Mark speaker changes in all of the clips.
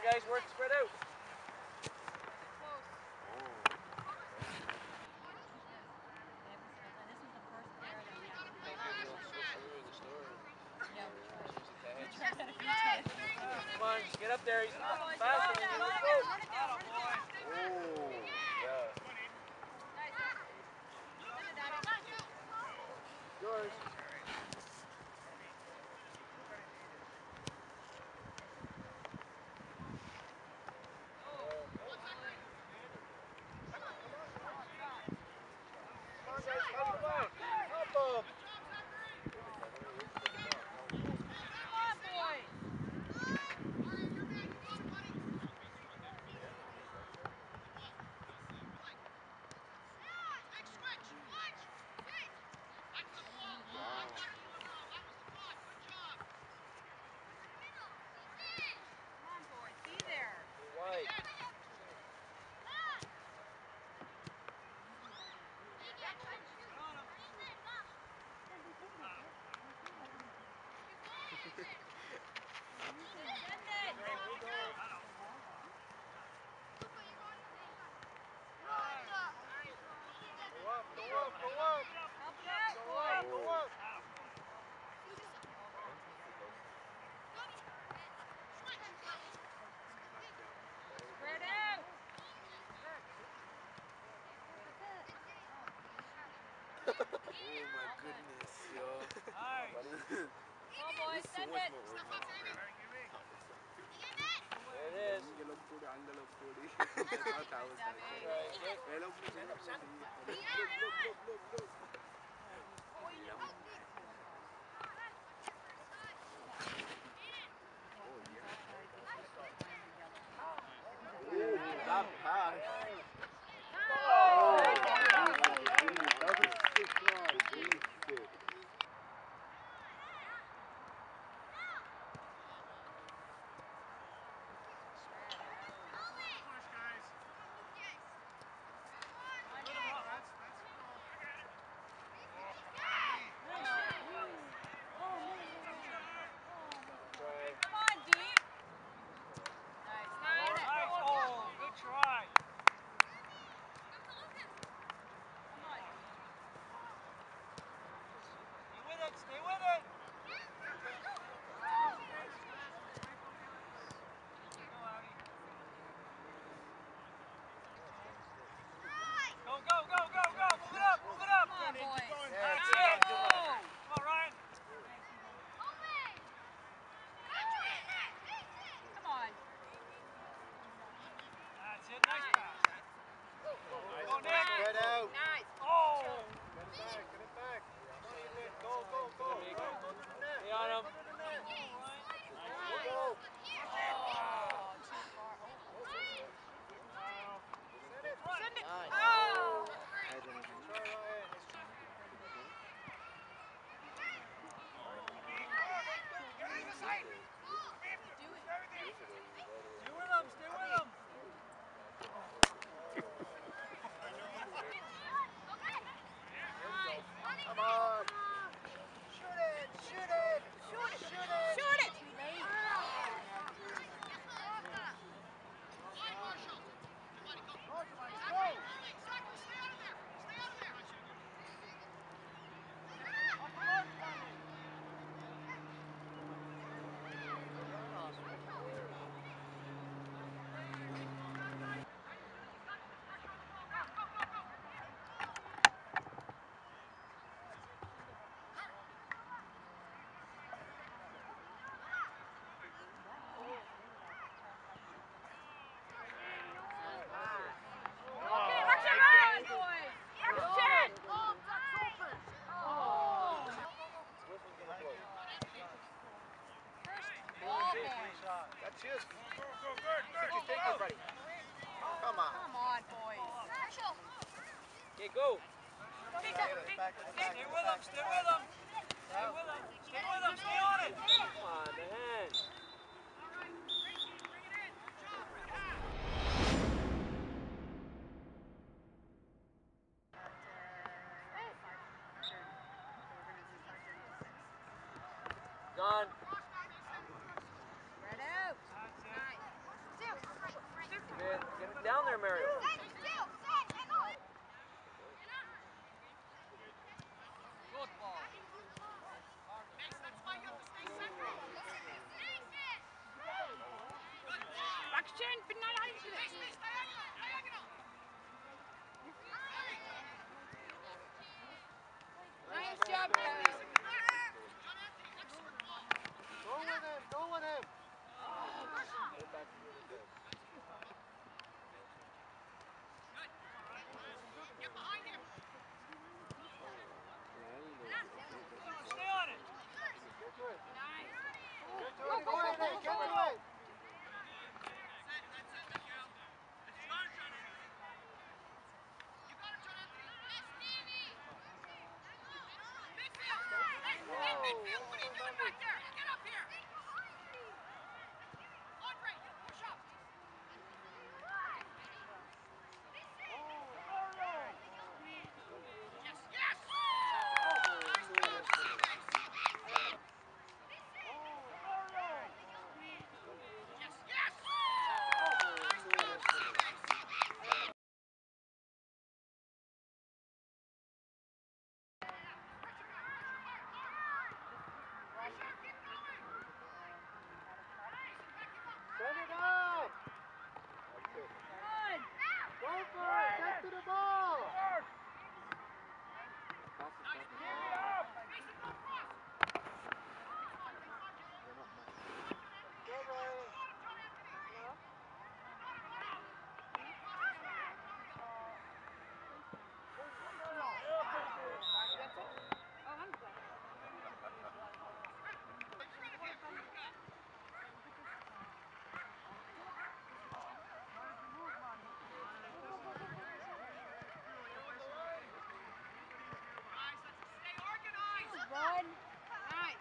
Speaker 1: guys, work spread out. Come on, get up there. He's faster than you. Oh, yeah. Yours. Go. Stay with him, stay with him. Stay with him, stay with him, stay on it. Come on, man. Gone.
Speaker 2: Spread out. Nice.
Speaker 1: there, Mario. Good ball.
Speaker 2: Action, final nice job, guys.
Speaker 3: Go with him.
Speaker 2: Get behind him.
Speaker 1: Stay on it.
Speaker 3: Get to it.
Speaker 2: Nice.
Speaker 3: Get to it. Go in there. Get to it. Send it up! Go for it! Get to the ball! Go, Ryan!
Speaker 2: Run. Nice.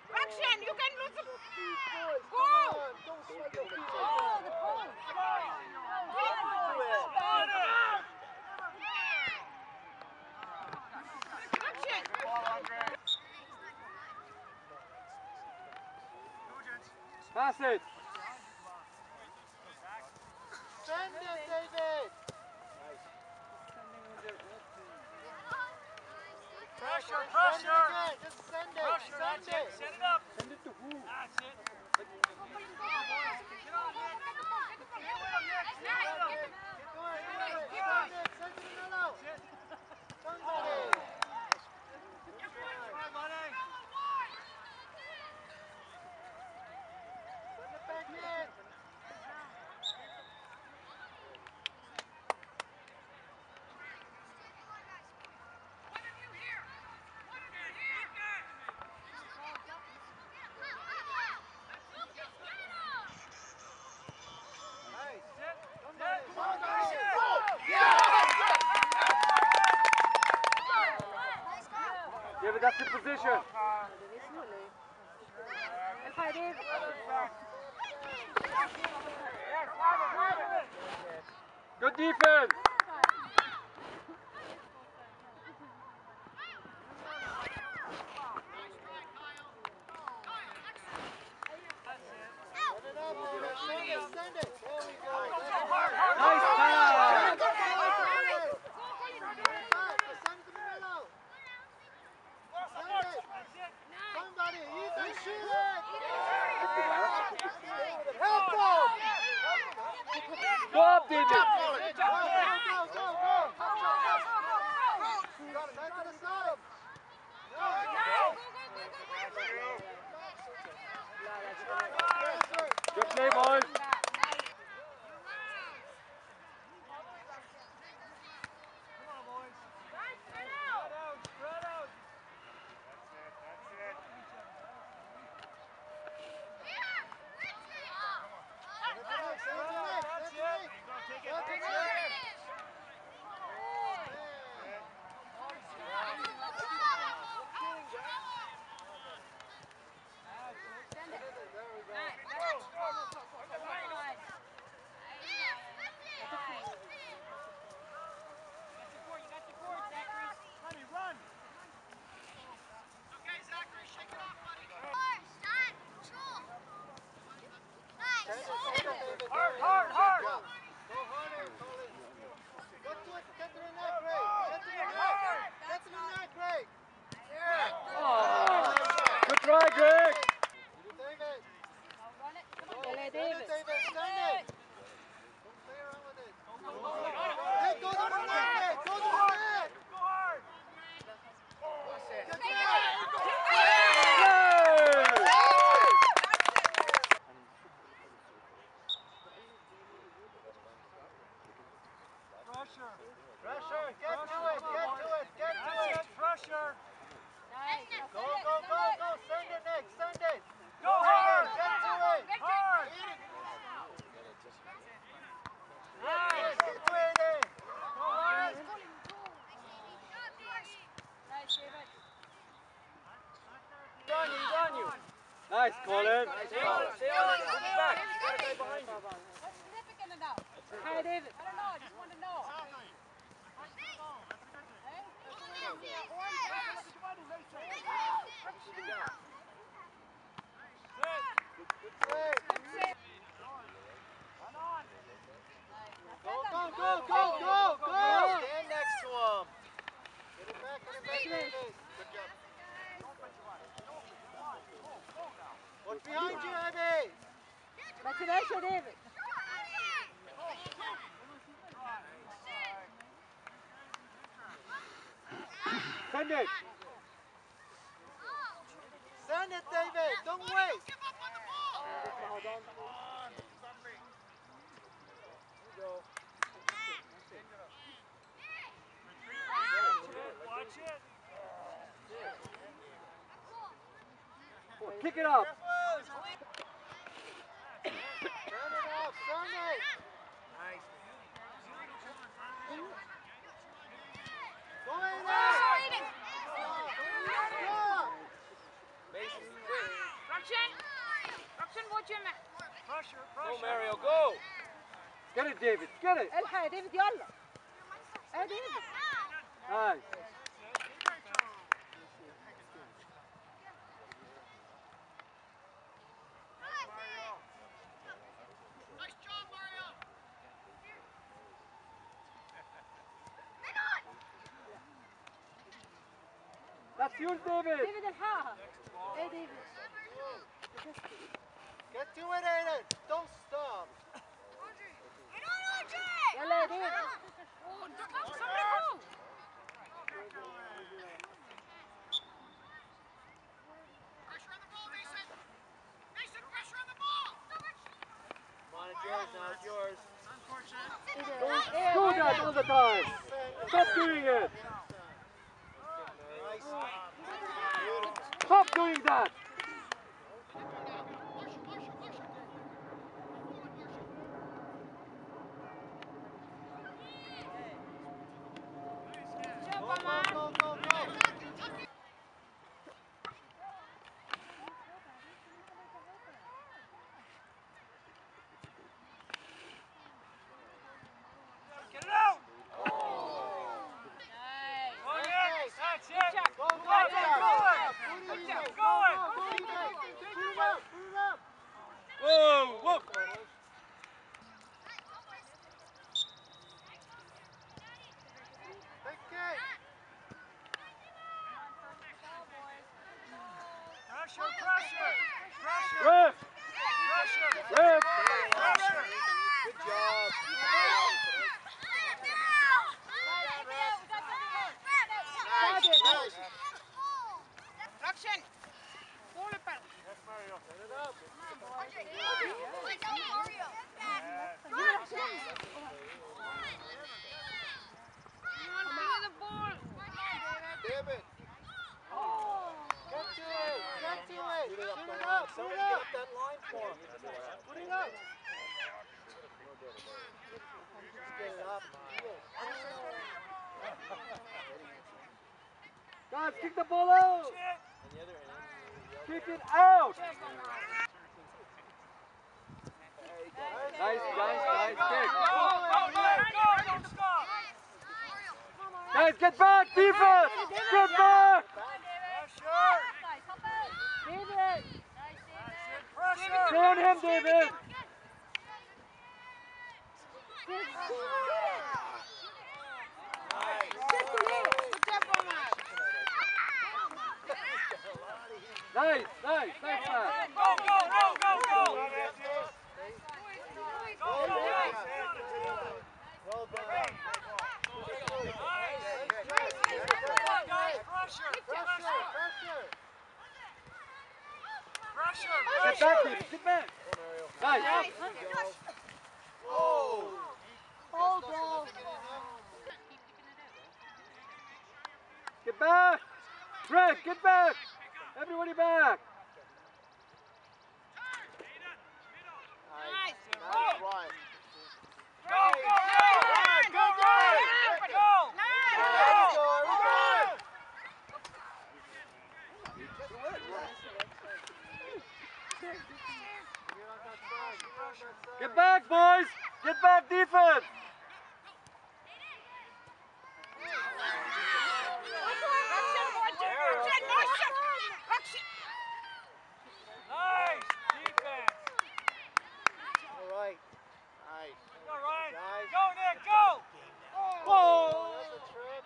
Speaker 2: Action! You can lose the goal!
Speaker 3: Don't sweat your feet.
Speaker 2: Oh, the pole! Action!
Speaker 3: Pass it! Send it, David!
Speaker 1: Pressure,
Speaker 3: Send
Speaker 1: pressure.
Speaker 3: it again. Just send it.
Speaker 1: Pressure,
Speaker 3: Send
Speaker 1: that's it.
Speaker 3: it.
Speaker 1: Set it up.
Speaker 3: Send it to who?
Speaker 1: That's it. Get on, Nick. Stay with him, Nick. Stay with him.
Speaker 3: Go ahead. Send it. Send it to Mello. Somebody.
Speaker 1: Come on, buddy.
Speaker 3: Send it back in.
Speaker 1: Give it up to position. Good defense.
Speaker 3: Send it. There we go.
Speaker 1: Nice pass.
Speaker 3: Send it to Mello. Send it. Somebody, you can shoot it. Help them.
Speaker 1: Go up, David.
Speaker 3: Go. Back to the side.
Speaker 1: Good play, boys.
Speaker 4: try, Greg.
Speaker 3: David.
Speaker 2: Run it. Come on.
Speaker 3: Go.
Speaker 2: David.
Speaker 3: Send it, David. Send it. Don't play around with it. Hey, go to the net. Go to the net.
Speaker 1: Go hard!
Speaker 3: Get back.
Speaker 1: Pressure!
Speaker 3: Pressure. Get to it. Get to it. Get to
Speaker 1: That's
Speaker 3: it.
Speaker 1: it, pressure!
Speaker 2: Nice.
Speaker 3: Go, go, go, go. Send it, Nick. Send it.
Speaker 1: Go hard!
Speaker 3: Get to it.
Speaker 1: Hard!
Speaker 3: Nice.
Speaker 1: Nice!
Speaker 3: Keep waiting.
Speaker 1: Go hard!
Speaker 2: Nice, David.
Speaker 1: He's on you, he's on you!
Speaker 4: Nice, Colin.
Speaker 1: Stay on it, stay on it! Put it back! He's got a guy behind you!
Speaker 2: What's significant enough? Hi, David. I don't know. I just want to know.
Speaker 3: Go, go, go, go, go, go. Stand next to him. Get it back, David. What's behind you, Abby?
Speaker 2: Congratulations, David.
Speaker 4: Send it.
Speaker 3: Send it, David. Don't wait.
Speaker 1: Watch it!
Speaker 4: Oh, kick it up.
Speaker 3: Turn it off. Turn it.
Speaker 1: Nice.
Speaker 3: Go in there.
Speaker 1: Mason's quick.
Speaker 2: Ruction, watch him.
Speaker 1: Pressure,
Speaker 3: Oh,
Speaker 1: pressure!
Speaker 4: Oh,
Speaker 1: Go, Mario, go!
Speaker 4: Get it, David. Get it.
Speaker 2: الحق يا ديفيد يلا. يا ديفيد.
Speaker 4: Nice. That's yours, David.
Speaker 2: ديفيد الحقها. ايه ديفيد.
Speaker 3: Get to it, Aiden. Don't stop.
Speaker 2: يلا يا ديفيد.
Speaker 3: Come on, it's yours now. It's yours.
Speaker 4: Do that all the time. Stop doing it.
Speaker 3: Nice.
Speaker 4: Stop doing that.
Speaker 3: Go, go, go, go, go.
Speaker 1: Get it out!
Speaker 2: Nice.
Speaker 1: Oh, yes! That's it!
Speaker 3: Go, go,
Speaker 1: Go,
Speaker 3: go,
Speaker 1: go,
Speaker 3: go.
Speaker 1: go!
Speaker 3: Put it
Speaker 1: Keep
Speaker 3: in.
Speaker 1: going!
Speaker 3: Go, go, put it up. Put it up.
Speaker 4: Whoa, whoa.
Speaker 3: Big kick.
Speaker 1: Pressure, pressure! Pressure!
Speaker 4: Ref.
Speaker 1: Pressure!
Speaker 4: Ref.
Speaker 1: Pressure!
Speaker 3: Good job. Nice.
Speaker 2: Ruction. Pull it back.
Speaker 1: Yes, Mario.
Speaker 3: Set it up. David. Get to it. Get to it. Shoot it up. Shoot it up. That line for him. Put it up. Get it up.
Speaker 4: Guys, kick the ball out.
Speaker 1: Shit!
Speaker 4: Kick it out. Nice, nice, nice kick.
Speaker 1: Go! Don't stop!
Speaker 4: Guys, get back, defense. Get back.
Speaker 1: Pressure!
Speaker 2: David.
Speaker 1: Pressure!
Speaker 4: Stay on him, David.
Speaker 2: Good job, Omar.
Speaker 4: Nice, Nice, nice, nice pass.
Speaker 1: Go, go, go, go, go!
Speaker 3: Well done.
Speaker 4: Get back, David, get back. Nice.
Speaker 3: Oh!
Speaker 2: Hold on.
Speaker 4: Get back. Greg, get back. Everybody back.
Speaker 3: Nice. Nice. Right.
Speaker 1: Go, go, go! Go, go! Go!
Speaker 4: Get back, boys. Get back, defense.
Speaker 1: Nice defense!
Speaker 3: All right. Nice.
Speaker 1: Go, Ryan!
Speaker 3: Nice.
Speaker 1: Go, Nick, go!
Speaker 4: Whoa.
Speaker 3: That's a trip.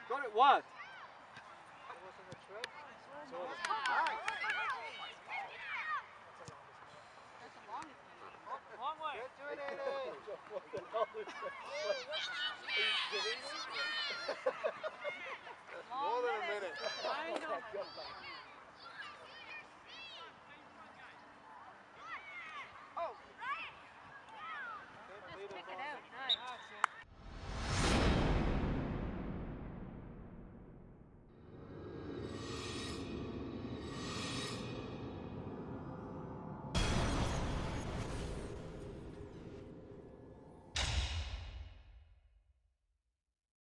Speaker 4: Got it, what?
Speaker 3: That wasn't a trip. So it was nice.
Speaker 1: Long way.
Speaker 3: Get to it, Eddie. What the hell is that? Are you kidding me?